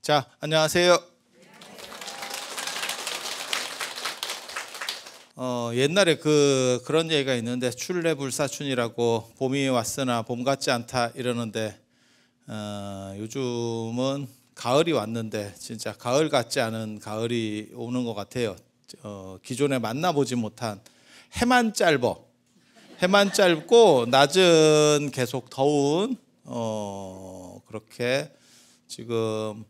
자, 안녕하세요. 옛날에 그런 얘기가 있는데 출래불사춘이라고 봄이 왔으나 봄 같지 않다 이러는데 요즘은 가을이 왔는데 진짜 가을 같지 않은 가을이 오는 것 같아요. 기존에 만나보지 못한 해만 짧고 낮은 계속 더운 그렇게 지금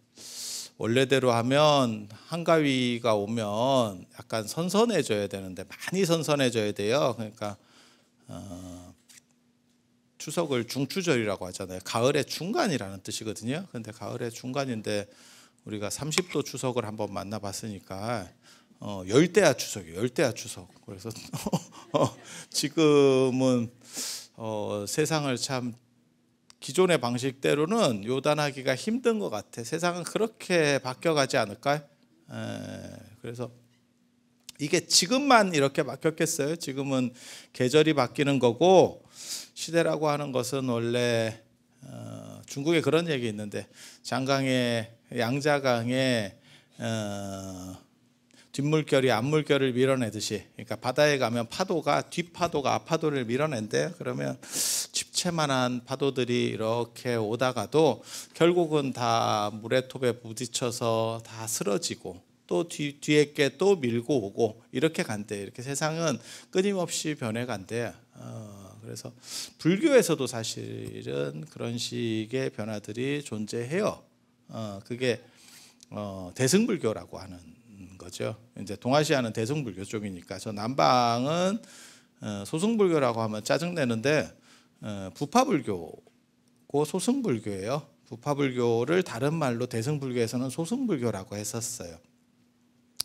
원래대로 하면 한가위가 오면 약간 선선해져야 되는데 많이 선선해져야 돼요. 그러니까 추석을 중추절이라고 하잖아요. 가을의 중간이라는 뜻이거든요. 근데 가을의 중간인데 우리가 30도 추석을 한번 만나봤으니까 열대야 추석이에요. 열대야 추석. 그래서 지금은 세상을 참 기존의 방식대로는 요단하기가 힘든 것 같아. 세상은 그렇게 바뀌어가지 않을까요? 그래서 이게 지금만 이렇게 바뀌었겠어요? 지금은 계절이 바뀌는 거고, 시대라고 하는 것은 원래 중국에 그런 얘기 있는데 장강에 양자강에 뒷물결이 앞물결을 밀어내듯이, 그러니까 바다에 가면 파도가 뒷파도가 앞파도를 밀어낸대. 그러면 집채만한 파도들이 이렇게 오다가도 결국은 다 모래톱에 부딪혀서 다 쓰러지고 또 뒤에 게 또 밀고 오고 이렇게 간대. 이렇게 세상은 끊임없이 변해간대. 그래서 불교에서도 사실은 그런 식의 변화들이 존재해요. 그게 대승불교라고 하는 거죠. 이제 동아시아는 대승불교 쪽이니까. 저 남방은 소승불교라고 하면 짜증내는데 부파불교고 소승불교예요. 부파불교를 다른 말로 대승불교에서는 소승불교라고 했었어요.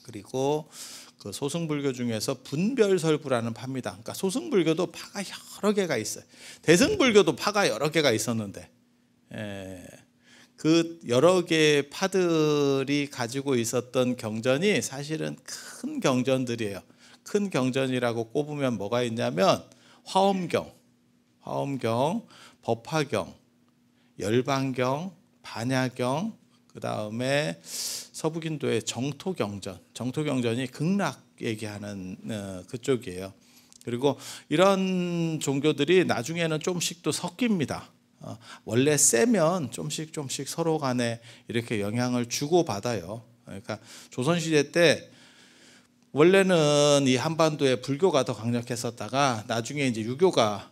그리고 그 소승불교 중에서 분별설부라는 파입니다. 그러니까 소승불교도 파가 여러 개가 있어요. 대승불교도 파가 여러 개가 있었는데 그 여러 개의 파들이 가지고 있었던 경전이 사실은 큰 경전들이에요. 큰 경전이라고 꼽으면 뭐가 있냐면 화엄경, 법화경, 열반경, 반야경, 그 다음에 서북인도의 정토경전이 극락 얘기하는 그쪽이에요. 그리고 이런 종교들이 나중에는 좀씩 또 섞입니다. 원래 세면 좀씩 서로 간에 이렇게 영향을 주고받아요. 그러니까 조선시대 때 원래는 이 한반도에 불교가 더 강력했었다가 나중에 이제 유교가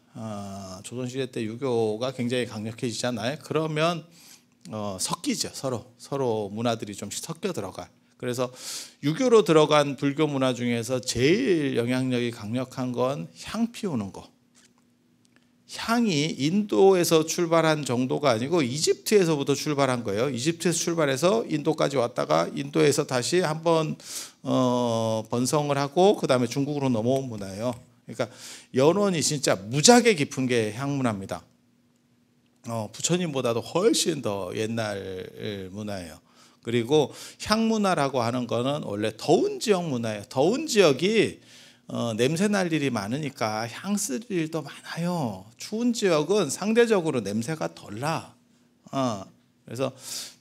조선시대 때 유교가 굉장히 강력해지잖아요. 그러면 섞이죠. 서로 문화들이 좀씩 섞여 들어가. 그래서 유교로 들어간 불교 문화 중에서 제일 영향력이 강력한 건 향 피우는 거. 향이 인도에서 출발한 정도가 아니고 이집트에서부터 출발한 거예요. 이집트에서 출발해서 인도까지 왔다가 인도에서 다시 한번 번성을 하고 그 다음에 중국으로 넘어온 문화예요. 그러니까 연원이 진짜 무지하게 깊은 게 향문화입니다. 부처님보다도 훨씬 더 옛날 문화예요. 그리고 향문화라고 하는 거는 원래 더운 지역 문화예요. 더운 지역이 냄새 날 일이 많으니까 향 쓸 일도 많아요. 추운 지역은 상대적으로 냄새가 덜 나. 그래서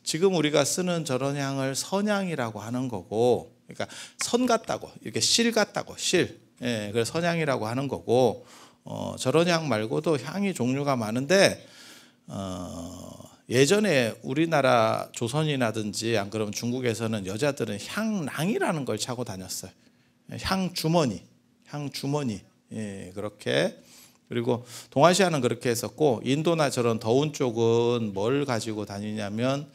지금 우리가 쓰는 저런 향을 선향이라고 하는 거고, 그러니까 선 같다고, 이렇게 실 같다고, 실. 예, 그래서 선향이라고 하는 거고, 저런 향 말고도 향이 종류가 많은데, 예전에 우리나라 조선이라든지 안 그러면 중국에서는 여자들은 향랑이라는 걸 차고 다녔어요. 향주머니. 예, 그렇게. 그리고 동아시아는 그렇게 했었고, 인도나 저런 더운 쪽은 뭘 가지고 다니냐면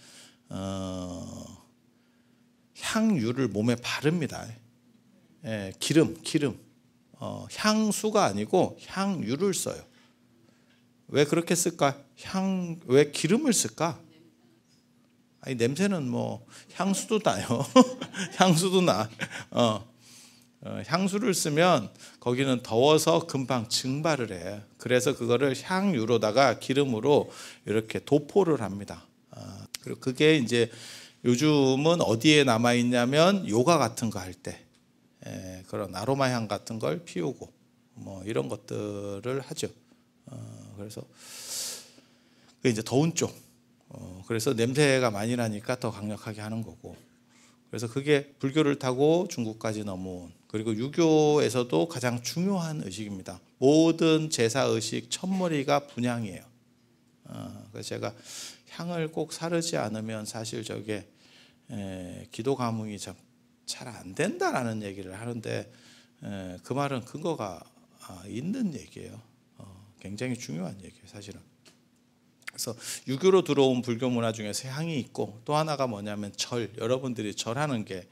향유를 몸에 바릅니다. 예, 기름. 향수가 아니고 향유를 써요. 왜 그렇게 쓸까? 왜 기름을 쓸까? 아니, 냄새는 뭐 향수도 나요. 향수도 나. 향수를 쓰면 거기는 더워서 금방 증발을 해. 그래서 그거를 향유로다가 기름으로 이렇게 도포를 합니다. 그리고 그게 이제 요즘은 어디에 남아 있냐면 요가 같은 거 할 때 그런 아로마 향 같은 걸 피우고 뭐 이런 것들을 하죠. 그래서 그 이제 더운 쪽 그래서 냄새가 많이 나니까 더 강력하게 하는 거고. 그래서 그게 불교를 타고 중국까지 넘어온, 그리고 유교에서도 가장 중요한 의식입니다. 모든 제사 의식 첫머리가 분향이에요. 그래서 제가 향을 꼭 사르지 않으면 사실 저게 기도 감흥이 잘 안 된다라는 얘기를 하는데, 그 말은 근거가 있는 얘기예요. 굉장히 중요한 얘기예요, 사실은. 그래서 유교로 들어온 불교 문화 중에서 향이 있고, 또 하나가 뭐냐면 절. 여러분들이 절하는 게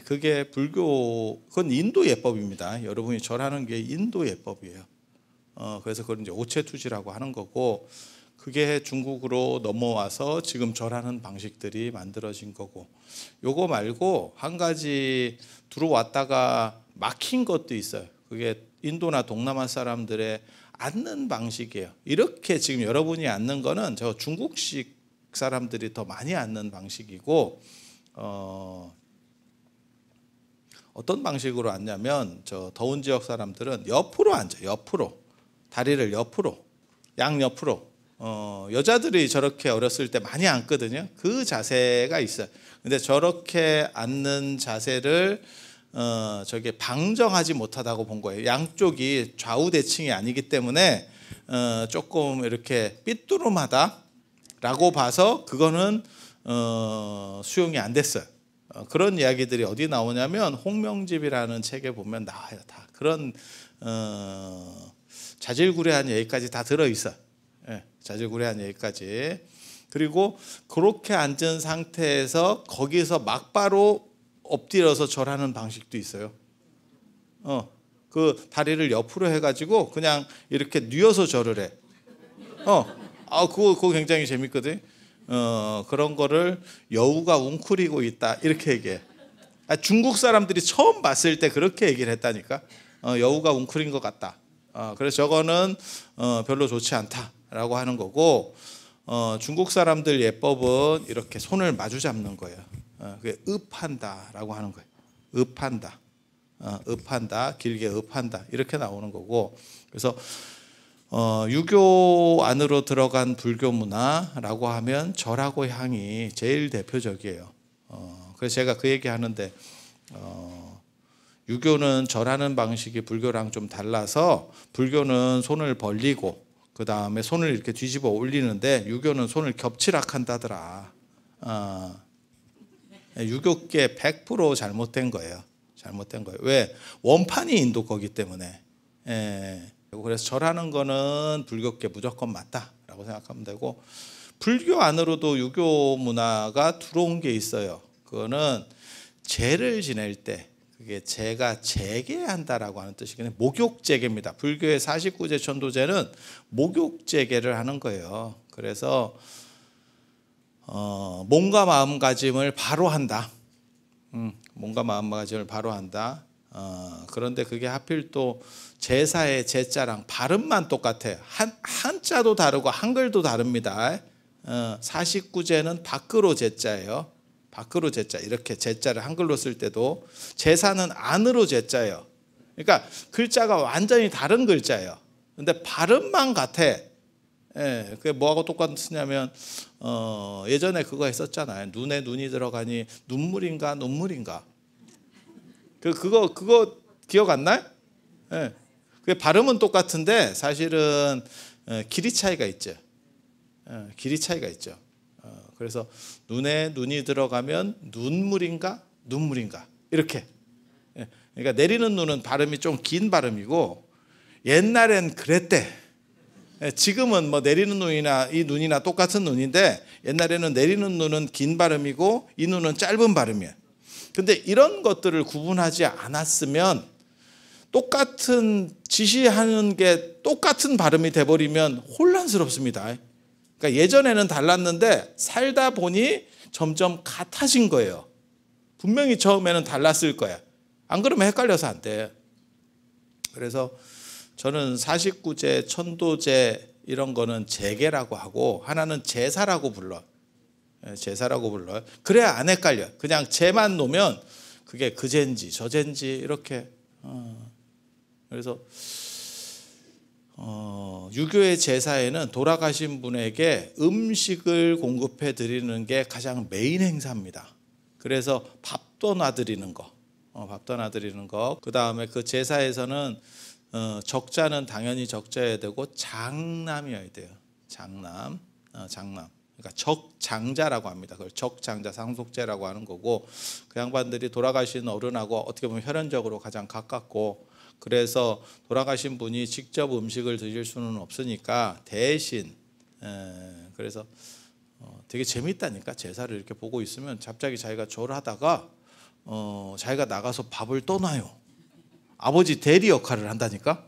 그게 불교, 그건 인도 예법입니다. 여러분이 절하는 게 인도 예법이에요. 그래서 그걸 이제 오체투지라고 하는 거고, 그게 중국으로 넘어와서 지금 절하는 방식들이 만들어진 거고, 요거 말고 한 가지 들어왔다가 막힌 것도 있어요. 그게 인도나 동남아 사람들의 앉는 방식이에요. 이렇게 지금 여러분이 앉는 거는 저 중국식 사람들이 더 많이 앉는 방식이고, 어떤 방식으로 앉냐면 저 더운 지역 사람들은 옆으로 앉아요. 옆으로, 다리를 옆으로, 양옆으로. 여자들이 저렇게 어렸을 때 많이 앉거든요. 그 자세가 있어요. 근데 저렇게 앉는 자세를 저게 방정하지 못하다고 본 거예요. 양쪽이 좌우 대칭이 아니기 때문에 조금 이렇게 삐뚤음하다라고 봐서 그거는 수용이 안 됐어요. 그런 이야기들이 어디 나오냐면 홍명집이라는 책에 보면 나와요. 다 그런 자질구레한 얘기까지 다 들어 있어요. 자질구레한 얘기까지. 그리고 그렇게 앉은 상태에서 거기서 막바로 엎드려서 절하는 방식도 있어요. 그 다리를 옆으로 해가지고 그냥 이렇게 뉘어서 절을 해. 그거 굉장히 재밌거든. 그런 거를 여우가 웅크리고 있다 이렇게 얘기해. 중국 사람들이 처음 봤을 때 그렇게 얘기를 했다니까. 여우가 웅크린 것 같다. 그래서 저거는 별로 좋지 않다라고 하는 거고, 중국 사람들 예법은 이렇게 손을 마주 잡는 거예요. 그게 읍한다라고 하는 거예요. 읍한다, 읍한다, 길게 읍한다 이렇게 나오는 거고. 그래서 유교 안으로 들어간 불교 문화라고 하면 절하고 향이 제일 대표적이에요. 그래서 제가 그 얘기 하는데, 유교는 절하는 방식이 불교랑 좀 달라서, 불교는 손을 벌리고 그 다음에 손을 이렇게 뒤집어 올리는데, 유교는 손을 겹치락 한다더라. 유교계 100% 잘못된 거예요. 잘못된 거예요. 왜? 원판이 인도 거기 때문에. 그래서 절하는 거는 불교계 무조건 맞다라고 생각하면 되고, 불교 안으로도 유교 문화가 들어온 게 있어요. 그거는 제를 지낼 때, 그게 제가 재개한다라고 하는 뜻이거든요. 목욕재개입니다. 불교의 49제 천도제는 목욕재개를 하는 거예요. 그래서 몸과 마음가짐을 바로 한다. 몸과 마음가짐을 바로 한다. 그런데 그게 하필 또 제사의 제자랑 발음만 똑같아요. 한자도 다르고 한글도 다릅니다. 49제는 밖으로 제자예요. 밖으로 제자, 이렇게 제자를 한글로 쓸 때도, 제사는 안으로 제자예요. 그러니까 글자가 완전히 다른 글자예요. 근데 발음만 같아. 그게 뭐하고 똑같으냐면 예전에 그거 했었잖아요. 눈에 눈이 들어가니 눈물인가 눈물인가. 그거 기억 안 나요? 그 발음은 똑같은데 사실은 길이 차이가 있죠. 길이 차이가 있죠. 그래서 눈에 눈이 들어가면 눈물인가 눈물인가 이렇게. 그러니까 내리는 눈은 발음이 좀 긴 발음이고, 옛날엔 그랬대. 지금은 뭐 내리는 눈이나 이 눈이나 똑같은 눈인데, 옛날에는 내리는 눈은 긴 발음이고 이 눈은 짧은 발음이에요. 근데 이런 것들을 구분하지 않았으면, 똑같은 지시하는 게 똑같은 발음이 돼버리면 혼란스럽습니다. 그러니까 예전에는 달랐는데 살다 보니 점점 같아진 거예요. 분명히 처음에는 달랐을 거야. 안 그러면 헷갈려서 안 돼. 그래서 저는 49제, 천도제 이런 거는 제계라고 하고, 하나는 제사라고 불러. 제사라고 불러요. 그래야 안 헷갈려. 그냥 제만 놓으면 그게 그제인지 저제인지 이렇게. 그래서 유교의 제사에는 돌아가신 분에게 음식을 공급해 드리는 게 가장 메인 행사입니다. 그래서 밥도 놔드리는 거, 밥도 놔드리는 거. 그 다음에 그 제사에서는 적자는 당연히 적자여야 되고 장남이어야 돼요. 장남. 그러니까 적장자라고 합니다. 그걸 적장자 상속제라고 하는 거고, 그 양반들이 돌아가신 어른하고 어떻게 보면 혈연적으로 가장 가깝고, 그래서 돌아가신 분이 직접 음식을 드실 수는 없으니까 대신, 그래서 되게 재밌다니까. 제사를 이렇게 보고 있으면 갑자기 자기가 절하다가 자기가 나가서 밥을 떠놔요. 아버지 대리 역할을 한다니까.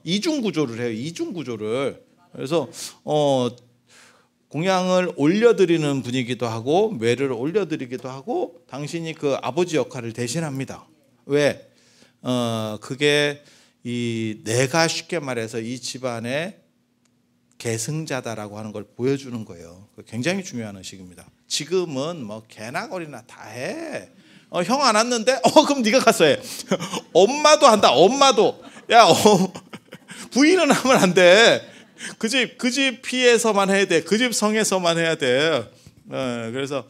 이중 구조를 해요. 이중 구조를. 그래서 공양을 올려드리는 분이기도 하고 뇌를 올려드리기도 하고, 당신이 그 아버지 역할을 대신합니다. 왜? 그게 내가 쉽게 말해서 이 집안의 계승자다라고 하는 걸 보여주는 거예요. 굉장히 중요한 의식입니다. 지금은 뭐 개나 거리나 다 해. 형 안 왔는데? 그럼 네가 가서 해. 엄마도 한다. 엄마도. 야, 부인은 하면 안 돼. 그 집 피해서만 해야 돼. 그 집 성에서만 해야 돼. 그래서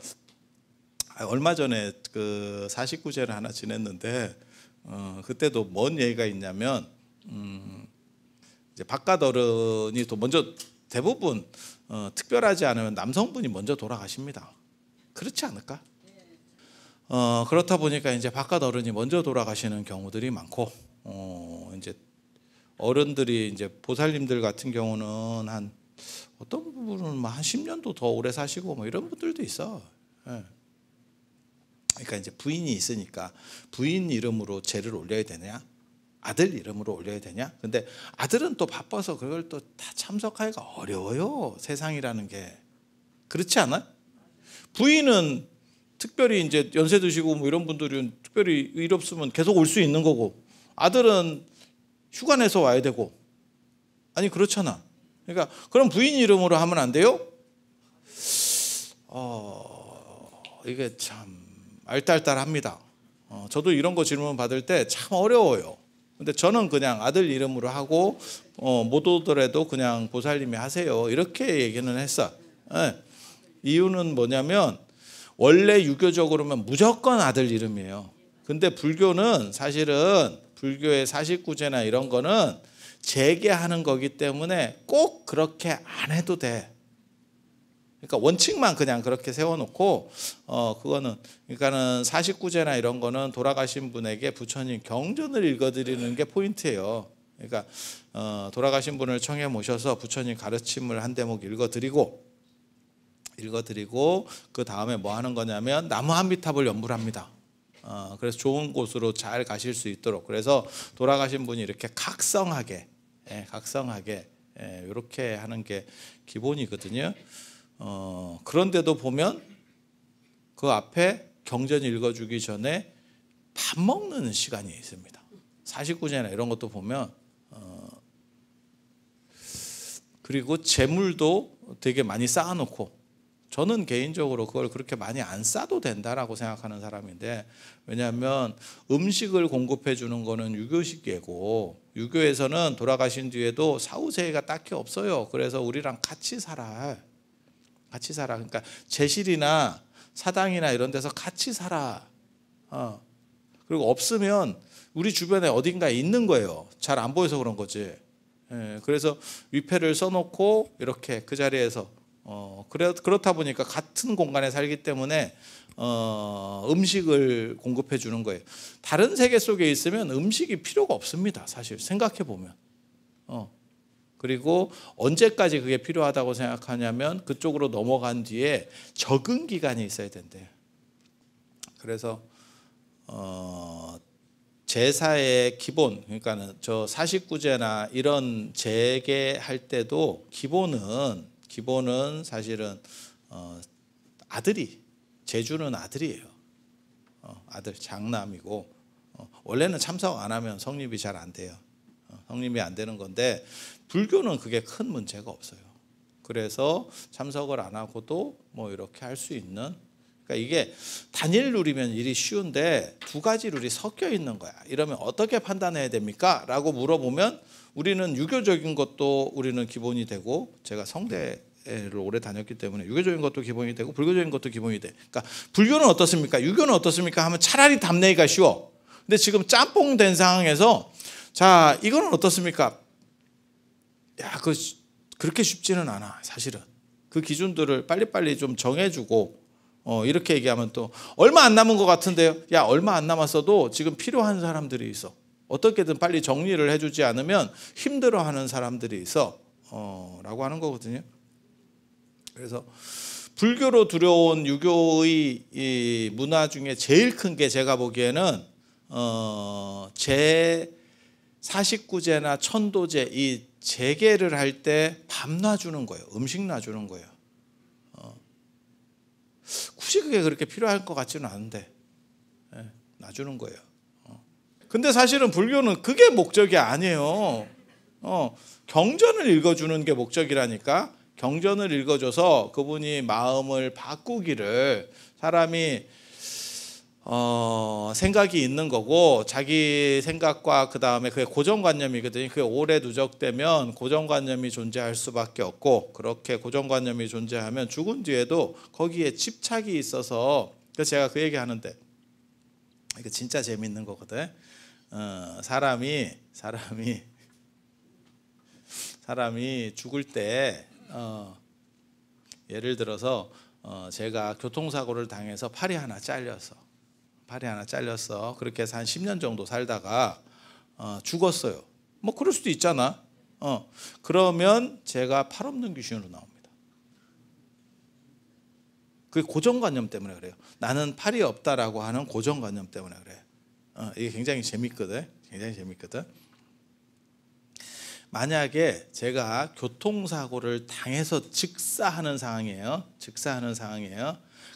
얼마 전에 그 49제를 하나 지냈는데, 그때도 뭔 얘기가 있냐면, 이제 바깥 어른이 또 먼저, 대부분 특별하지 않으면 남성분이 먼저 돌아가십니다. 그렇지 않을까? 그렇다 보니까 이제 바깥 어른이 먼저 돌아가시는 경우들이 많고, 이제 어른들이 이제 보살님들 같은 경우는 한 어떤 분은 뭐 한 10년도 더 오래 사시고 뭐 이런 분들도 있어. 그러니까 이제 부인이 있으니까 부인 이름으로 제를 올려야 되냐? 아들 이름으로 올려야 되냐? 근데 아들은 또 바빠서 그걸 또 다 참석하기가 어려워요. 세상이라는 게. 그렇지 않아? 부인은 특별히 이제 연세 드시고 뭐 이런 분들은 특별히 일 없으면 계속 올 수 있는 거고, 아들은 휴가 내서 와야 되고. 아니 그렇잖아. 그러니까 그럼 부인 이름으로 하면 안 돼요? 이게 참 알딸딸합니다. 저도 이런 거 질문 받을 때 참 어려워요. 근데 저는 그냥 아들 이름으로 하고 못 오더라도 그냥 보살님이 하세요, 이렇게 얘기는 했어. 이유는 뭐냐면 원래 유교적으로는 무조건 아들 이름이에요. 근데 불교는 사실은 불교의 49제나 이런 거는 재개하는 거기 때문에 꼭 그렇게 안 해도 돼. 그러니까 원칙만 그냥 그렇게 세워놓고, 그거는, 그러니까는 49제나 이런 거는 돌아가신 분에게 부처님 경전을 읽어드리는 게 포인트예요. 그러니까 돌아가신 분을 청해 모셔서 부처님 가르침을 한 대목 읽어드리고 그 다음에 뭐 하는 거냐면 나무 한미탑을 연불 합니다. 그래서 좋은 곳으로 잘 가실 수 있도록. 그래서 돌아가신 분이 이렇게 각성하게 이렇게 하는 게 기본이거든요. 그런데도 보면 그 앞에 경전 읽어주기 전에 밥 먹는 시간이 있습니다. 49제나 이런 것도 보면, 그리고 재물도 되게 많이 쌓아놓고, 저는 개인적으로 그걸 그렇게 많이 안 싸도 된다라고 생각하는 사람인데, 왜냐하면 음식을 공급해 주는 거는 유교식이고, 유교에서는 돌아가신 뒤에도 사후세가 딱히 없어요. 그래서 우리랑 같이 살아. 그러니까 제실이나 사당이나 이런 데서 같이 살아. 그리고 없으면 우리 주변에 어딘가에 있는 거예요. 잘 안 보여서 그런 거지. 그래서 위패를 써놓고 이렇게 그 자리에서 그렇다 보니까 같은 공간에 살기 때문에 음식을 공급해 주는 거예요. 다른 세계 속에 있으면 음식이 필요가 없습니다. 사실 생각해 보면. 그리고 언제까지 그게 필요하다고 생각하냐면 그쪽으로 넘어간 뒤에 적응 기간이 있어야 된대요. 그래서 제사의 기본, 그러니까는 저 49제나 이런 재개할 때도 기본은 사실은 아들이, 제주는 아들이에요. 아들 장남이고, 원래는 참석 안 하면 성립이 잘 안 돼요. 성립이 안 되는 건데 불교는 그게 큰 문제가 없어요. 그래서 참석을 안 하고도 뭐 이렇게 할 수 있는 그러니까 이게 단일 룰이면 일이 쉬운데 두 가지 룰이 섞여 있는 거야. 이러면 어떻게 판단해야 됩니까? 라고 물어보면 우리는 유교적인 것도 우리는 기본이 되고, 제가 성대를 오래 다녔기 때문에 유교적인 것도 기본이 되고 불교적인 것도 기본이 돼. 그러니까 불교는 어떻습니까? 유교는 어떻습니까? 하면 차라리 답내기가 쉬워. 근데 지금 짬뽕 된 상황에서 자, 이거는 어떻습니까? 야, 그렇게 쉽지는 않아. 사실은 그 기준들을 빨리빨리 좀 정해주고 이렇게 얘기하면 또 얼마 안 남은 것 같은데요. 야, 얼마 안 남았어도 지금 필요한 사람들이 있어. 어떻게든 빨리 정리를 해주지 않으면 힘들어하는 사람들이 있어 라고 하는 거거든요. 그래서 불교로 들여온 유교의 이 문화 중에 제일 큰 게 제가 보기에는 제 49제나 천도제 이 재개를 할 때 밥 놔주는 거예요. 음식 놔주는 거예요. 굳이 그게 그렇게 필요할 것 같지는 않은데 놔주는 거예요. 근데 사실은 불교는 그게 목적이 아니에요. 경전을 읽어주는 게 목적이라니까. 경전을 읽어줘서 그분이 마음을 바꾸기를, 사람이 생각이 있는 거고 자기 생각과 그 다음에 그게 고정관념이거든요. 그게 오래 누적되면 고정관념이 존재할 수밖에 없고, 그렇게 고정관념이 존재하면 죽은 뒤에도 거기에 집착이 있어서, 그래서 제가 그 얘기 하는데 이거 진짜 재밌는 거거든. 사람이 죽을 때 예를 들어서 제가 교통사고를 당해서 팔이 하나 잘렸어. 그렇게 해서 한 10년 정도 살다가 죽었어요. 뭐 그럴 수도 있잖아. 그러면 제가 팔 없는 귀신으로 나옵니다. 그게 고정관념 때문에 그래요. 나는 팔이 없다라고 하는 고정관념 때문에 그래. 이게 굉장히 재밌거든. 만약에 제가 교통사고를 당해서 즉사하는 상황이에요.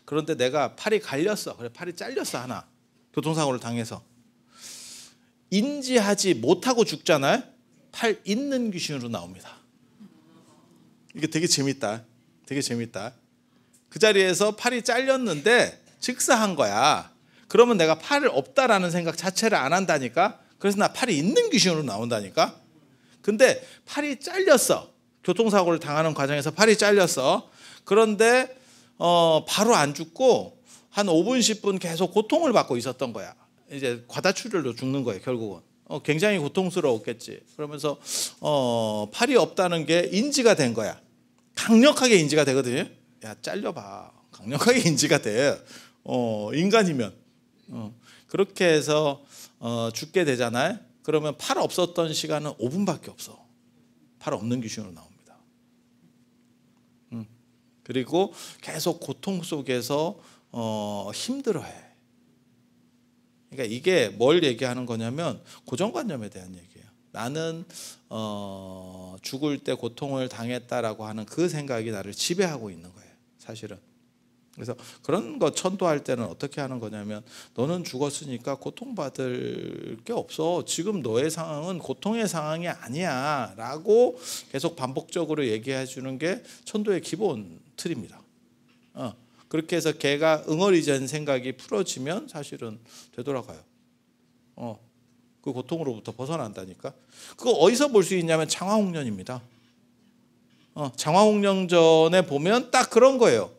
그런데 내가 팔이 갈렸어. 그래, 팔이 잘렸어 하나. 교통사고를 당해서. 인지하지 못하고 죽잖아요. 팔 있는 귀신으로 나옵니다. 이게 되게 재밌다. 그 자리에서 팔이 잘렸는데 즉사한 거야. 그러면 내가 팔을 없다라는 생각 자체를 안 한다니까. 그래서 나 팔이 있는 귀신으로 나온다니까. 근데 팔이 잘렸어. 교통사고를 당하는 과정에서 팔이 잘렸어. 그런데 바로 안 죽고 한 5분 10분 계속 고통을 받고 있었던 거야. 이제 과다출혈로 죽는 거예요, 결국은. 굉장히 고통스러웠겠지. 그러면서 팔이 없다는 게 인지가 된 거야. 강력하게 인지가 되거든요. 야, 잘려봐. 강력하게 인지가 돼. 인간이면. 그렇게 해서 죽게 되잖아요. 그러면 팔 없었던 시간은 5분밖에 없어. 팔 없는 귀신으로 나옵니다. 그리고 계속 고통 속에서 힘들어해. 그러니까 이게 뭘 얘기하는 거냐면 고정관념에 대한 얘기예요. 나는 죽을 때 고통을 당했다라고 하는 그 생각이 나를 지배하고 있는 거예요, 사실은. 그래서 그런 거 천도할 때는 어떻게 하는 거냐면, 너는 죽었으니까 고통받을 게 없어. 지금 너의 상황은 고통의 상황이 아니야 라고 계속 반복적으로 얘기해 주는 게 천도의 기본 틀입니다. 그렇게 해서 걔가 응어리진 생각이 풀어지면 사실은 되돌아가요. 그 고통으로부터 벗어난다니까. 그거 어디서 볼 수 있냐면 장화홍련입니다. 장화홍련전에 보면 딱 그런 거예요.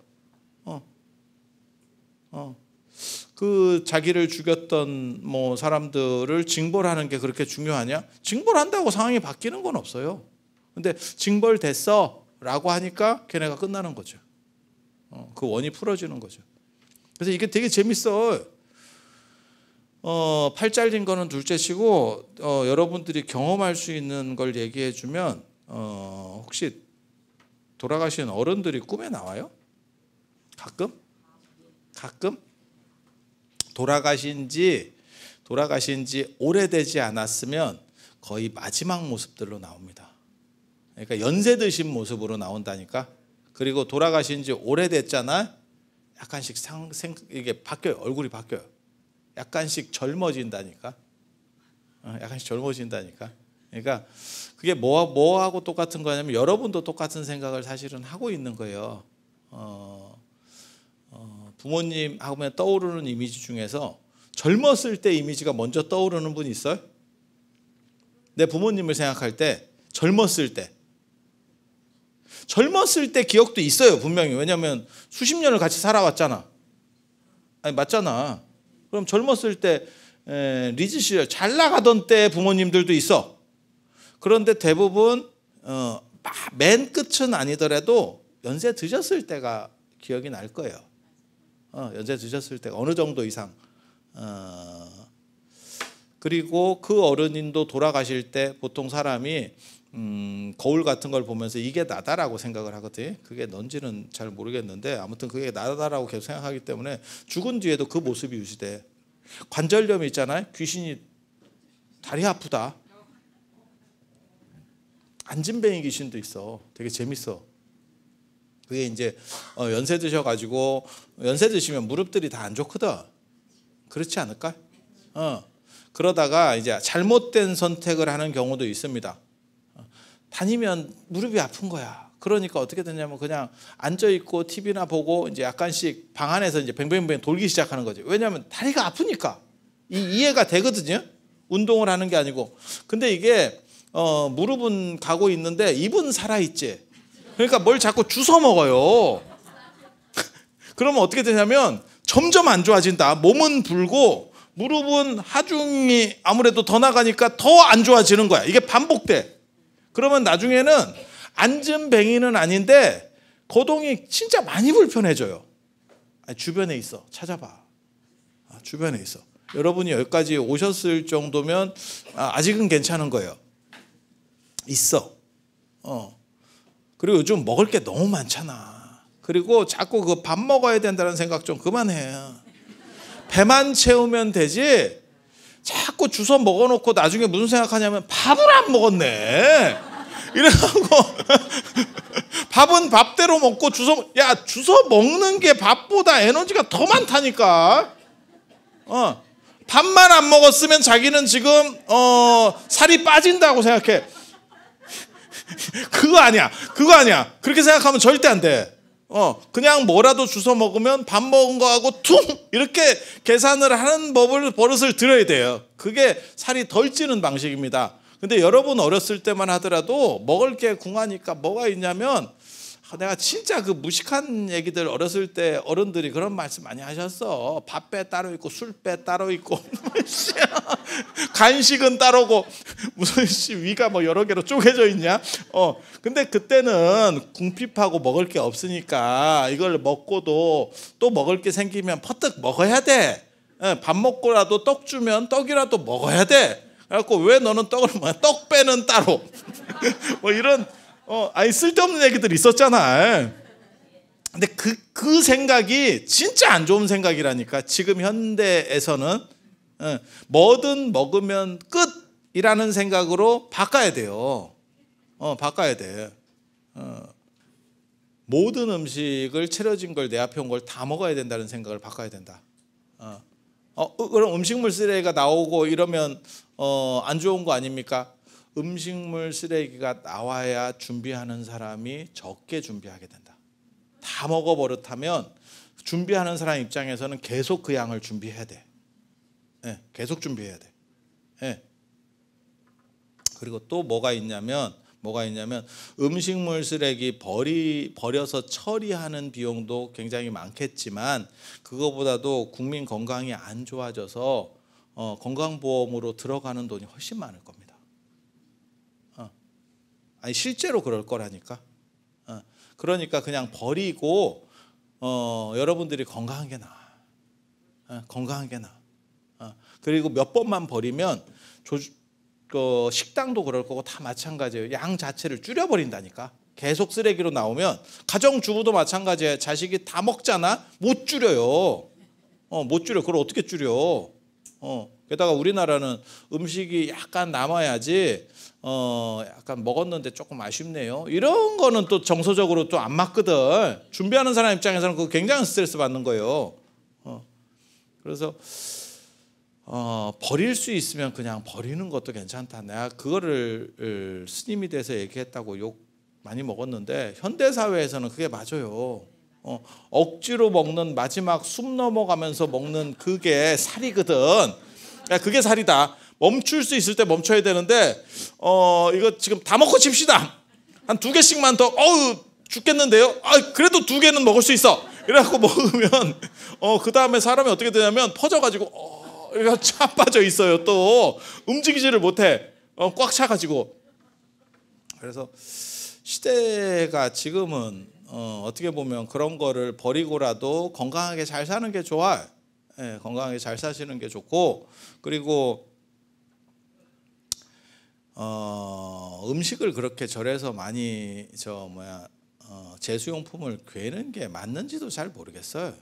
그 자기를 죽였던 뭐 사람들을 징벌하는 게 그렇게 중요하냐? 징벌한다고 상황이 바뀌는 건 없어요. 근데 징벌됐어 라고 하니까 걔네가 끝나는 거죠. 그 원이 풀어지는 거죠. 그래서 이게 되게 재밌어. 팔 잘린 거는 둘째치고 여러분들이 경험할 수 있는 걸 얘기해 주면 혹시 돌아가신 어른들이 꿈에 나와요? 가끔? 돌아가신 지 오래되지 않았으면 거의 마지막 모습들로 나옵니다. 그러니까 연세 드신 모습으로 나온다니까. 그리고 돌아가신 지 오래됐잖아. 약간씩 이게 바뀌어요. 얼굴이 바뀌어요. 약간씩 젊어진다니까. 그러니까 그게 뭐하고 똑같은 거냐면, 여러분도 똑같은 생각을 사실은 하고 있는 거예요. 부모님 하면 떠오르는 이미지 중에서 젊었을 때 이미지가 먼저 떠오르는 분 있어요? 내 부모님을 생각할 때 젊었을 때 기억도 있어요, 분명히. 왜냐하면 수십 년을 같이 살아왔잖아. 아니, 맞잖아. 그럼 젊었을 때 리즈 시절 잘 나가던 때 부모님들도 있어. 그런데 대부분 맨 끝은 아니더라도 연세 드셨을 때가 기억이 날 거예요. 연세 드셨을 때 어느 정도 이상. 그리고 그 어른인도 돌아가실 때 보통 사람이 거울 같은 걸 보면서 이게 나다라고 생각을 하거든. 그게 뭔지는 잘 모르겠는데 아무튼 그게 나다라고 계속 생각하기 때문에 죽은 뒤에도 그 모습이 유지돼. 관절염이 있잖아요. 귀신이 다리 아프다. 안진뱅이 귀신도 있어. 되게 재밌어. 그게 이제 연세 드셔가지고 연세 드시면 무릎들이 다 안 좋거든. 그렇지 않을까? 그러다가 이제 잘못된 선택을 하는 경우도 있습니다. 다니면 무릎이 아픈 거야. 그러니까 어떻게 되냐면 그냥 앉아 있고 TV나 보고 이제 약간씩 방 안에서 이제 뱅뱅뱅 돌기 시작하는 거지. 왜냐하면 다리가 아프니까. 이해가 되거든요. 운동을 하는 게 아니고. 근데 이게 무릎은 가고 있는데 입은 살아 있지. 그러니까 뭘 자꾸 주워 먹어요. 그러면 어떻게 되냐면 점점 안 좋아진다. 몸은 불고 무릎은 하중이 아무래도 더 나가니까 더 안 좋아지는 거야. 이게 반복돼. 그러면 나중에는 안진뱅이는 아닌데 거동이 진짜 많이 불편해져요. 아니, 주변에 있어. 찾아봐. 주변에 있어. 여러분이 여기까지 오셨을 정도면 아직은 괜찮은 거예요. 있어. 그리고 요즘 먹을 게 너무 많잖아. 그리고 자꾸 그 밥 먹어야 된다는 생각 좀 그만해. 배만 채우면 되지. 자꾸 주워 먹어놓고 나중에 무슨 생각하냐면 밥을 안 먹었네. 이래갖고 밥은 밥대로 먹고 주워 먹는 게 밥보다 에너지가 더 많다니까. 밥만 안 먹었으면 자기는 지금 살이 빠진다고 생각해. 그거 아니야. 그렇게 생각하면 절대 안 돼. 그냥 뭐라도 주워 먹으면 밥 먹은 거하고 퉁 이렇게 계산을 하는 버릇을 들여야 돼요. 그게 살이 덜 찌는 방식입니다. 근데 여러분 어렸을 때만 하더라도 먹을 게 궁하니까 뭐가 있냐면 내가 진짜 그 무식한 얘기들 어렸을 때 어른들이 그런 말씀 많이 하셨어. 밥배 따로 있고 술배 따로 있고 간식은 따로고 무슨 위가 뭐 여러 개로 쪼개져 있냐. 근데 그때는 궁핍하고 먹을 게 없으니까 이걸 먹고도 또 먹을 게 생기면 퍼뜩 먹어야 돼. 밥 먹고라도 떡 주면 떡이라도 먹어야 돼. 그래갖고 왜 너는 떡을 먹어? 떡배는 따로. 뭐 이런 아니 쓸데없는 얘기들이 있었잖아. 근데 그 생각이 진짜 안 좋은 생각이라니까. 지금 현대에서는 뭐든 먹으면 끝이라는 생각으로 바꿔야 돼요. 바꿔야 돼. 모든 음식을 차려진 걸 내 앞에 온 걸 다 먹어야 된다는 생각을 바꿔야 된다. 그럼 음식물 쓰레기가 나오고 이러면 안 좋은 거 아닙니까? 음식물 쓰레기가 나와야 준비하는 사람이 적게 준비하게 된다. 다 먹어버릇하면 준비하는 사람 입장에서는 계속 그 양을 준비해야 돼. 계속 준비해야 돼. 그리고 또 뭐가 있냐면 음식물 쓰레기 버려서 처리하는 비용도 굉장히 많겠지만 그거보다도 국민 건강이 안 좋아져서 건강보험으로 들어가는 돈이 훨씬 많을 겁니다. 아니 실제로 그럴 거라니까. 그러니까 그냥 버리고 여러분들이 건강한 게 나아. 건강한 게 나아. 그리고 몇 번만 버리면 식당도 그럴 거고 다 마찬가지예요. 양 자체를 줄여버린다니까. 계속 쓰레기로 나오면 가정주부도 마찬가지예요. 자식이 다 먹잖아. 못 줄여요. 못 줄여. 그걸 어떻게 줄여? 게다가 우리나라는 음식이 약간 남아야지 약간 먹었는데 조금 아쉽네요. 이런 거는 또 정서적으로 또 안 맞거든. 준비하는 사람 입장에서는 그거 굉장히 스트레스 받는 거예요. 그래서 버릴 수 있으면 그냥 버리는 것도 괜찮다. 내가 그거를 스님이 돼서 얘기했다고 욕 많이 먹었는데 현대 사회에서는 그게 맞아요. 억지로 먹는 마지막 숨 넘어가면서 먹는 그게 살이거든. 야, 그게 살이다. 멈출 수 있을 때 멈춰야 되는데 이거 지금 다 먹고 칩시다. 한 2개씩만 더. 죽겠는데요. 그래도 2개는 먹을 수 있어. 이래갖고 먹으면 그 다음에 사람이 어떻게 되냐면 퍼져가지고 이거 차 빠져 있어요. 또 움직이지를 못해. 꽉 차가지고. 그래서 시대가 지금은 어떻게 보면 그런 거를 버리고라도 건강하게 잘 사는 게 좋아요. 예, 건강하게 잘 사시는 게 좋고, 그리고 음식을 그렇게 절에서 많이 제수용품을 괴는 게 맞는지도 잘 모르겠어요.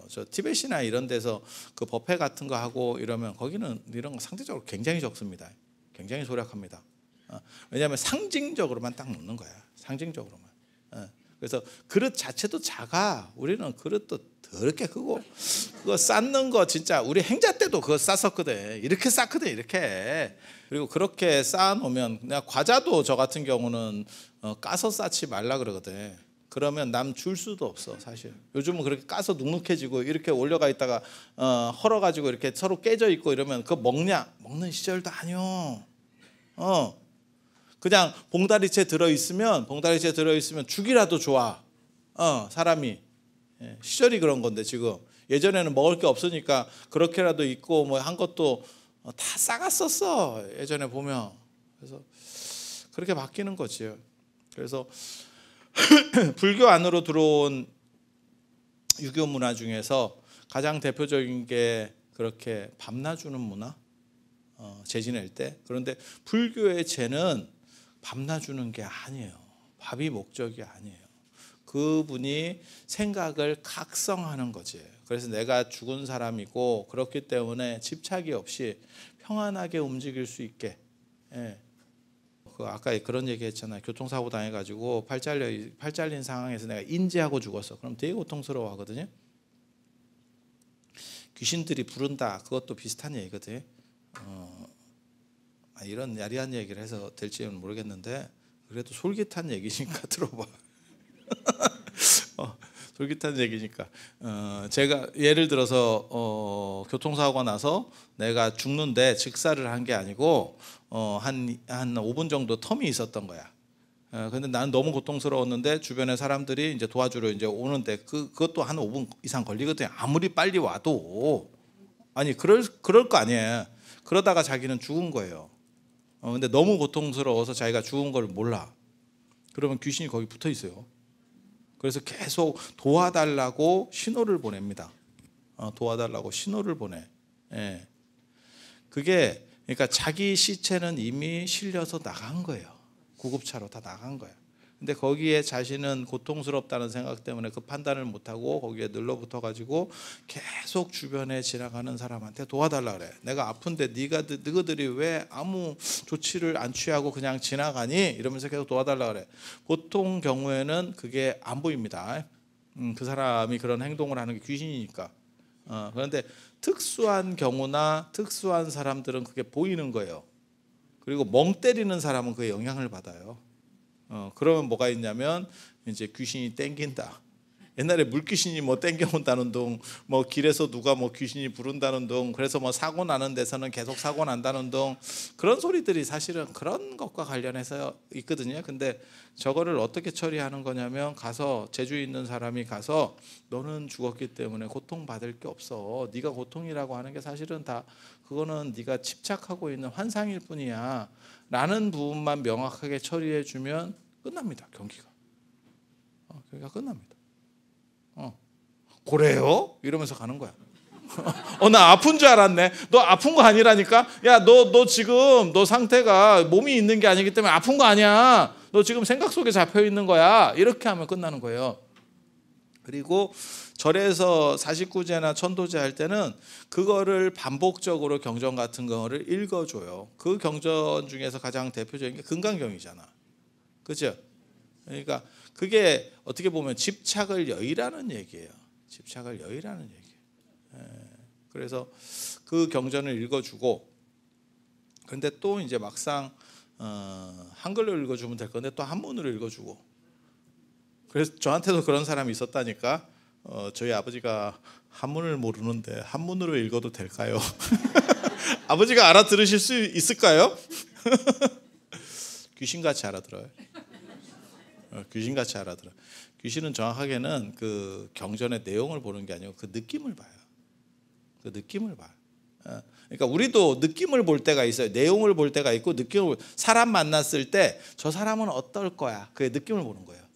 저 티벳이나 이런 데서 그 버페 같은 거 하고 이러면 거기는 이런 거 상대적으로 굉장히 적습니다. 굉장히 소략합니다. 왜냐하면 상징적으로만 딱 놓는 거야. 상징적으로만. 그래서 그릇 자체도 작아. 우리는 그릇도 더럽게 크고, 그거 쌓는 거 진짜 우리 행자 때도 그거 쌌었거든. 이렇게 쌓거든, 이렇게. 그리고 그렇게 쌓아놓으면, 그냥 과자도 저 같은 경우는 까서 쌓지 말라 그러거든. 그러면 남 줄 수도 없어, 사실. 요즘은 그렇게 까서 눅눅해지고 이렇게 올려가 있다가 헐어가지고 이렇게 서로 깨져 있고 이러면 그거 먹냐? 먹는 시절도 아니요. 그냥 봉다리채 들어있으면 죽이라도 좋아. 사람이. 시절이 그런 건데 지금. 예전에는 먹을 게 없으니까 그렇게라도 있고 뭐 한 것도 다 싸갔었어. 예전에 보면. 그래서 그렇게 바뀌는 거지요. 그래서 불교 안으로 들어온 유교 문화 중에서 가장 대표적인 게 그렇게 밤낮주는 문화. 제 지낼 때. 그런데 불교의 제는 밤낮주는 게 아니에요. 밥이 목적이 아니에요. 그분이 생각을 각성하는 거지. 그래서 내가 죽은 사람이고 그렇기 때문에 집착이 없이 평안하게 움직일 수 있게. 아까 그런 얘기 했잖아요. 교통사고 당해가지고 팔 잘린 상황에서 내가 인지하고 죽었어. 그럼 되게 고통스러워 하거든요. 귀신들이 부른다. 그것도 비슷한 얘기거든요. 이런 야리한 얘기를 해서 될지는 모르겠는데, 그래도 솔깃한 얘기니까 들어봐. 솔깃한 얘기니까. 제가 예를 들어서 교통사고가 나서 내가 죽는데 직사를 한 게 아니고 한 5분 정도 텀이 있었던 거야. 근데 나는 너무 고통스러웠는데 주변에 사람들이 이제 도와주러 이제 오는데 그것도 한 5분 이상 걸리거든요. 아무리 빨리 와도. 아니 그럴 거 아니에요. 그러다가 자기는 죽은 거예요. 근데 너무 고통스러워서 자기가 죽은 걸 몰라. 그러면 귀신이 거기 붙어 있어요. 그래서 계속 도와달라고 신호를 보냅니다. 도와달라고 신호를 보내. 그게 그러니까 자기 시체는 이미 실려서 나간 거예요. 구급차로 다 나간 거예요. 근데 거기에 자신은 고통스럽다는 생각 때문에 그 판단을 못하고 거기에 눌러붙어 가지고 계속 주변에 지나가는 사람한테 도와달라 그래. 내가 아픈데 너희들이 왜 아무 조치를 안 취하고 그냥 지나가니? 이러면서 계속 도와달라 그래. 보통 경우에는 그게 안 보입니다. 그 사람이 그런 행동을 하는 게 귀신이니까. 그런데 특수한 경우나 특수한 사람들은 그게 보이는 거예요. 그리고 멍 때리는 사람은 그에 영향을 받아요. 그러면 뭐가 있냐면 이제 귀신이 땡긴다. 옛날에 물귀신이 뭐 땡겨온다는 둥, 뭐 길에서 누가 뭐 귀신이 부른다는 둥, 그래서 뭐 사고 나는 데서는 계속 사고 난다는 둥, 그런 소리들이 사실은 그런 것과 관련해서 있거든요. 근데 저거를 어떻게 처리하는 거냐면 가서 제주에 있는 사람이 가서 너는 죽었기 때문에 고통받을 게 없어. 네가 고통이라고 하는 게 사실은 다 그거는 네가 집착하고 있는 환상일 뿐이야 라는 부분만 명확하게 처리해 주면 끝납니다. 경기가. 경기가 끝납니다. 그래요? 이러면서 가는 거야. 나 아픈 줄 알았네. 너 아픈 거 아니라니까. 야, 너 지금 너 상태가 몸이 있는 게 아니기 때문에 아픈 거 아니야. 너 지금 생각 속에 잡혀 있는 거야. 이렇게 하면 끝나는 거예요. 그리고 절에서 49제나 천도제 할 때는 그거를 반복적으로 경전 같은 거를 읽어줘요. 그 경전 중에서 가장 대표적인 게 금강경이잖아. 그죠? 그러니까 그게 어떻게 보면 집착을 여의라는 얘기예요. 집착을 여의라는 얘기예요. 그래서 그 경전을 읽어주고, 근데 또 이제 막상 한글로 읽어주면 될 건데 또 한문으로 읽어주고, 그래서 저한테도 그런 사람이 있었다니까. 저희 아버지가 한문을 모르는데 한문으로 읽어도 될까요? 아버지가 알아들으실 수 있을까요? 귀신같이 알아들어요. 귀신같이 알아들어요. 귀신은 정확하게는 그 경전의 내용을 보는 게 아니고 그 느낌을 봐요. 그 느낌을 봐요. 그러니까 우리도 느낌을 볼 때가 있어요. 내용을 볼 때가 있고 사람 만났을 때 저 사람은 어떨 거야. 그의 느낌을 보는 거예요.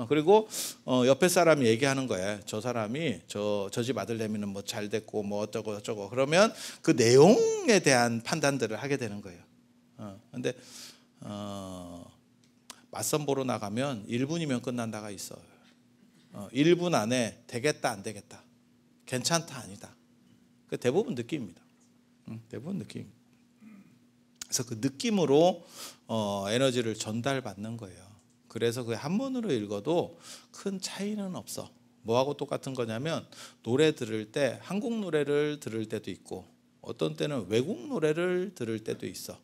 그리고 옆에 사람이 얘기하는 거예요. 저 사람이 저 집 아들내미는 뭐 잘 됐고 뭐 어쩌고 저쩌고 그러면 그 내용에 대한 판단들을 하게 되는 거예요. 근데 맞선 보러 나가면 1분이면 끝난다가 있어요. 1분 안에 되겠다 안 되겠다, 괜찮다 아니다. 그 대부분 느낌입니다. 대부분 느낌. 그래서 그 느낌으로 에너지를 전달받는 거예요. 그래서 그 한문으로 읽어도 큰 차이는 없어. 뭐하고 똑같은 거냐면 노래 들을 때 한국 노래를 들을 때도 있고 어떤 때는 외국 노래를 들을 때도 있어.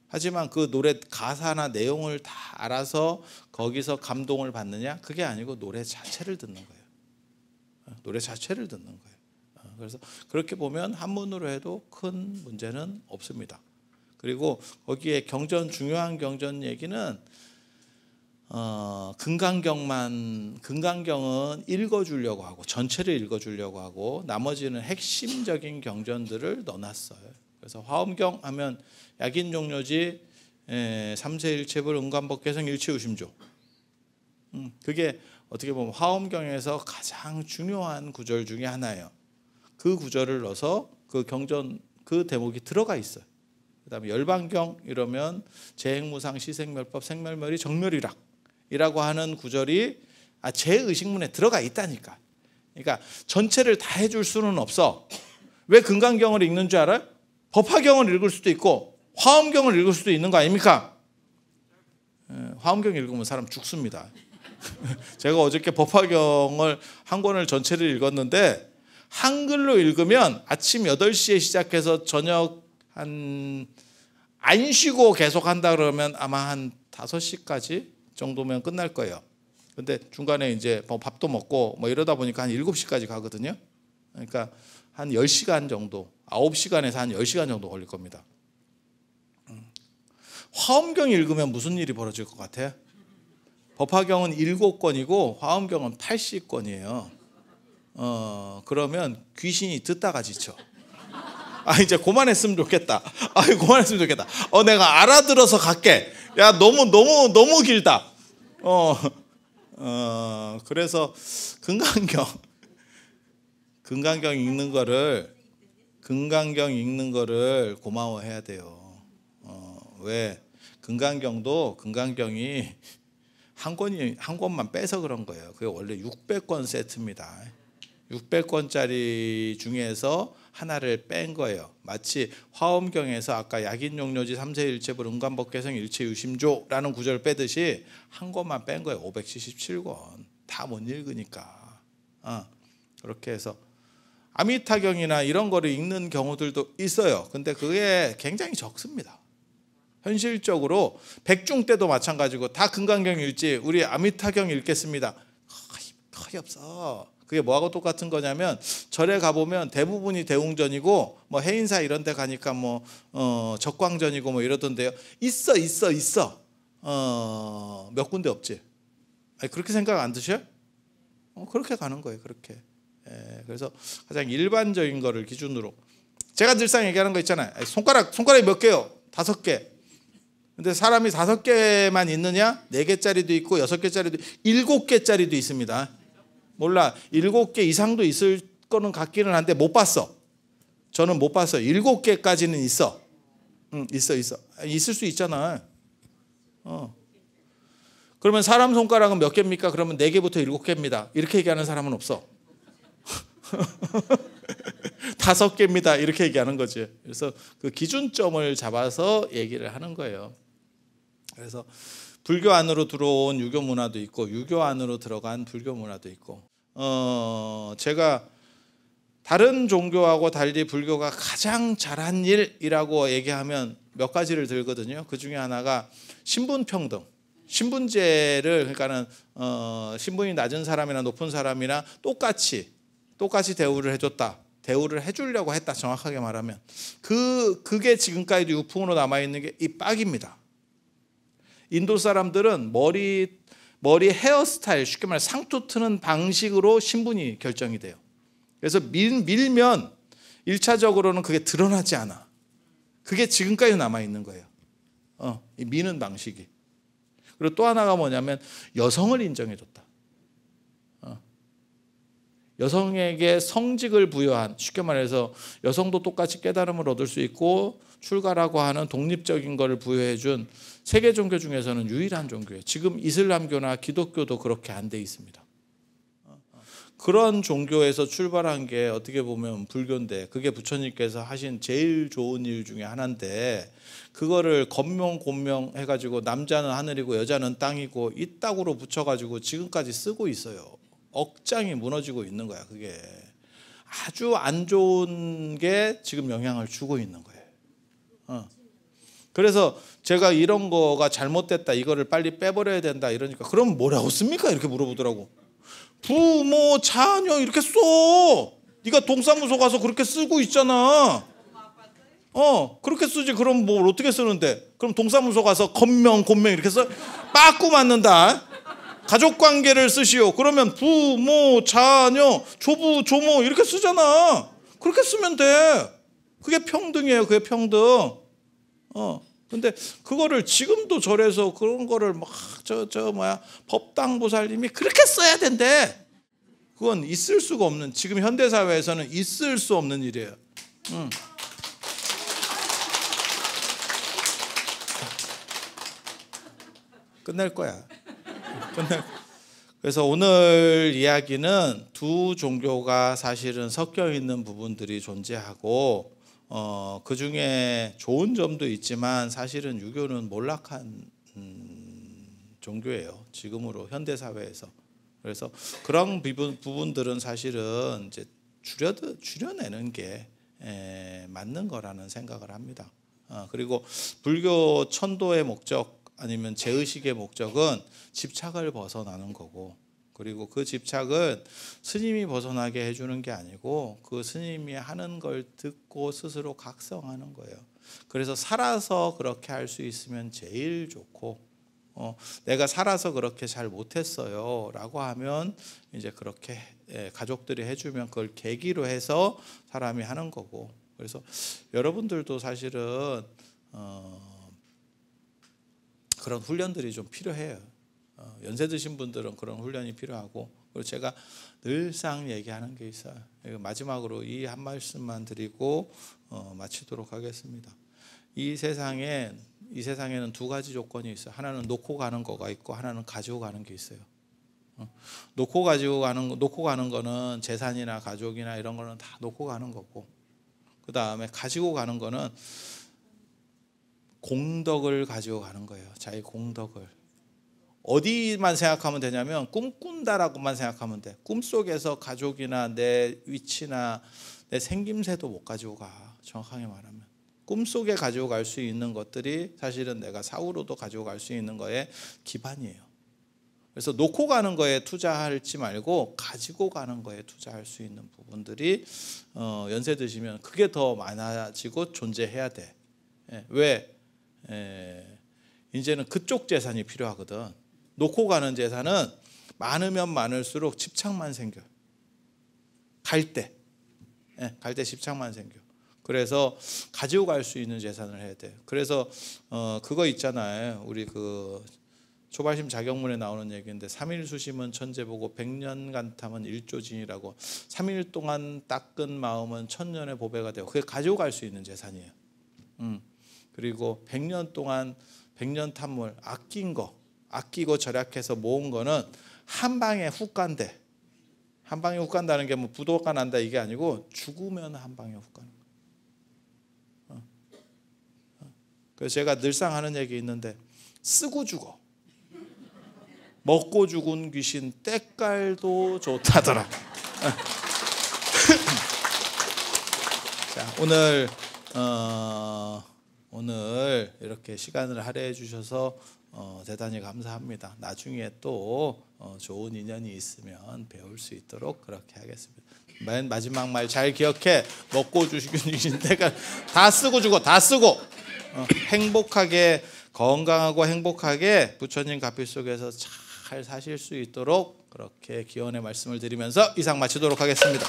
하지만 그 노래 가사나 내용을 다 알아서 거기서 감동을 받느냐? 그게 아니고 노래 자체를 듣는 거예요. 노래 자체를 듣는 거예요. 그래서 그렇게 보면 한문으로 해도 큰 문제는 없습니다. 그리고 거기에 경전, 중요한 경전 얘기는 금강경은 읽어주려고 하고 전체를 읽어주려고 하고 나머지는 핵심적인 경전들을 넣어놨어요. 그래서 화엄경 하면 약인종료지 3세일체불 응관법계성 일체유심조. 그게 어떻게 보면 화엄경에서 가장 중요한 구절 중에 하나예요. 그 구절을 넣어서 그 경전 그 대목이 들어가 있어요. 그다음에 열반경 이러면 재행무상 시생멸법 생멸멸이 정멸이락이라고 하는 구절이 제의식문에 들어가 있다니까. 그러니까 전체를 다 해줄 수는 없어. 왜 금강경을 읽는 줄 알아요? 법화경을 읽을 수도 있고 화엄경을 읽을 수도 있는 거 아닙니까? 화엄경 읽으면 사람 죽습니다. 제가 어저께 법화경을 한 권을 전체를 읽었는데 한글로 읽으면 아침 8시에 시작해서 저녁 안 쉬고 계속 한다 그러면 아마 한 5시까지 정도면 끝날 거예요. 근데 중간에 이제 뭐 밥도 먹고 뭐 이러다 보니까 한 7시까지 가거든요. 그러니까 한 10시간 정도, 9시간에서 한 10시간 정도 걸릴 겁니다. 화엄경 읽으면 무슨 일이 벌어질 것 같아요? 법화경은 7권이고 화엄경은 80권이에요. 그러면 귀신이 듣다가 지쳐. 이제 그만했으면 좋겠다. 그만했으면 좋겠다. 내가 알아들어서 갈게. 야, 너무 길다. 그래서 금강경 읽는 거를 고마워해야 돼요. 왜? 금강경이 한 권만 빼서 그런 거예요. 그게 원래 600권 세트입니다. 600권짜리 중에서 하나를 뺀 거예요. 마치 화엄경에서 아까 약인용료지 3세일체불 응관법계성 일체유심조라는 구절을 빼듯이 한 권만 뺀 거예요. 577권. 다 못 읽으니까. 그렇게 해서 아미타경이나 이런 거를 읽는 경우들도 있어요. 근데 그게 굉장히 적습니다. 현실적으로 백중 때도 마찬가지고 다 금강경 읽지 우리 아미타경 읽겠습니다. 거의 없어. 그게 뭐하고 똑같은 거냐면 절에 가보면 대부분이 대웅전이고 뭐 해인사 이런 데 가니까 뭐 적광전이고 뭐 이러던데요. 있어. 몇 군데 없지. 그렇게 생각 안 드셔요? 그렇게 가는 거예요. 그렇게. 그래서 가장 일반적인 거를 기준으로 제가 늘상 얘기하는 거 있잖아요. 손가락이 몇 개요? 5개. 근데 사람이 5개만 있느냐? 4개짜리도 있고 6개짜리도 7개짜리도 있습니다. 몰라. 7개 이상도 있을 거는 같기는 한데 못 봤어. 저는 못 봤어요. 7개까지는 있어. 있어. 있을 수 있잖아. 그러면 사람 손가락은 몇 개입니까? 그러면 4개부터 7개입니다. 이렇게 얘기하는 사람은 없어. 5개입니다. 이렇게 얘기하는 거지. 그래서 그 기준점을 잡아서 얘기를 하는 거예요. 그래서 불교 안으로 들어온 유교 문화도 있고 유교 안으로 들어간 불교 문화도 있고 제가 다른 종교하고 달리 불교가 가장 잘한 일이라고 얘기하면 몇 가지를 들거든요. 그 중에 하나가 신분평등. 신분제를 그러니까는 신분이 낮은 사람이나 높은 사람이나 똑같이 대우를 해줬다. 대우를 해주려고 했다. 정확하게 말하면 그게 지금까지도 유풍으로 남아 있는 게 이 빡입니다. 인도 사람들은 머리 헤어스타일, 쉽게 말해 상투 트는 방식으로 신분이 결정이 돼요. 그래서 밀면 1차적으로는 그게 드러나지 않아. 그게 지금까지 남아 있는 거예요. 이 미는 방식이. 그리고 또 하나가 뭐냐면 여성을 인정해줬다. 여성에게 성직을 부여한, 쉽게 말해서 여성도 똑같이 깨달음을 얻을 수 있고 출가라고 하는 독립적인 것을 부여해준 세계 종교 중에서는 유일한 종교예요. 지금 이슬람교나 기독교도 그렇게 안 돼 있습니다. 그런 종교에서 출발한 게 어떻게 보면 불교인데, 그게 부처님께서 하신 제일 좋은 일 중에 하나인데, 그거를 건명 해가지고 남자는 하늘이고 여자는 땅이고 이따구로 붙여가지고 지금까지 쓰고 있어요. 억장이 무너지고 있는 거야. 그게 아주 안 좋은 게 지금 영향을 주고 있는 거예요. 그래서 제가 이런 거가 잘못됐다, 이거를 빨리 빼버려야 된다 이러니까, 그럼 뭐라고 씁니까? 이렇게 물어보더라고. 부모 자녀 이렇게 써. 네가 동사무소 가서 그렇게 쓰고 있잖아. 그렇게 쓰지. 그럼 뭘 어떻게 쓰는데? 그럼 동사무소 가서 건명 이렇게 써. 빠꾸 맞는다. 가족관계를 쓰시오. 그러면 부모 자녀 조부 조모 이렇게 쓰잖아. 그렇게 쓰면 돼. 그게 평등이에요. 그게 평등. 근데 그거를 지금도 절에서 그런 거를 막 법당보살님이 그렇게 써야 된대. 그건 있을 수가 없는, 지금 현대 사회에서는 있을 수 없는 일이에요. 끝낼 거야. 그래서 오늘 이야기는 두 종교가 사실은 섞여 있는 부분들이 존재하고, 그 중에 좋은 점도 있지만 사실은 유교는 몰락한 종교예요. 지금으로 현대 사회에서. 그래서 그런 부분들은 사실은 이제 줄여내는 게 맞는 거라는 생각을 합니다. 그리고 불교 천도의 목적 아니면 제의식의 목적은 집착을 벗어나는 거고, 그리고 그 집착은 스님이 벗어나게 해주는 게 아니고 그 스님이 하는 걸 듣고 스스로 각성하는 거예요. 그래서 살아서 그렇게 할 수 있으면 제일 좋고, 내가 살아서 그렇게 잘 못했어요 라고 하면 이제 그렇게 가족들이 해주면 그걸 계기로 해서 사람이 하는 거고. 그래서 여러분들도 사실은 그런 훈련들이 좀 필요해요. 연세 드신 분들은 그런 훈련이 필요하고, 그리고 제가 늘상 얘기하는 게 있어요. 마지막으로 이 한 말씀만 드리고 마치도록 하겠습니다. 이 세상에는 두 가지 조건이 있어요. 하나는 놓고 가는 거가 있고, 하나는 가지고 가는 게 있어요. 놓고 가는 거는 재산이나 가족이나 이런 거는 다 놓고 가는 거고, 그 다음에 가지고 가는 거는 공덕을 가지고 가는 거예요. 자기 공덕을. 어디만 생각하면 되냐면 꿈꾼다라고만 생각하면 돼. 꿈속에서 가족이나 내 위치나 내 생김새도 못 가지고 가. 정확하게 말하면 꿈속에 가지고 갈 수 있는 것들이 사실은 내가 사후로도 가지고 갈 수 있는 거에 기반이에요. 그래서 놓고 가는 거에 투자할지 말고 가지고 가는 거에 투자할 수 있는 부분들이 연세 드시면 그게 더 많아지고 존재해야 돼. 왜? 이제는 그쪽 재산이 필요하거든. 놓고 가는 재산은 많으면 많을수록 집착만 생겨. 갈 때 집착만 생겨. 그래서 가지고 갈 수 있는 재산을 해야 돼. 그래서 그거 있잖아요. 우리 그 초발심 자격문에 나오는 얘기인데, 3일 수심은 천재보고 100년 간탐은 일조진이라고. 3일 동안 닦은 마음은 1000년의 보배가 되고, 그게 가지고 갈 수 있는 재산이에요. 그리고 100년 동안 100년 탐물 아끼고 절약해서 모은 거는 한 방에 훅 간대. 한 방에 훅 간다는 게 뭐 부도가 난다 이게 아니고 죽으면 한 방에 훅 가는 거예요. 그래서 제가 늘상 하는 얘기 있는데, 쓰고 죽어. 먹고 죽은 귀신 때깔도 좋다더라. 자, 오늘 오늘 이렇게 시간을 할애해 주셔서 대단히 감사합니다. 나중에 또 좋은 인연이 있으면 배울 수 있도록 그렇게 하겠습니다. 맨 마지막 말 잘 기억해. 먹고 죽이신 때가 다 쓰고 죽어. 다 쓰고 행복하게 건강하고 행복하게 부처님 가필 속에서 잘 사실 수 있도록 그렇게 기원의 말씀을 드리면서 이상 마치도록 하겠습니다.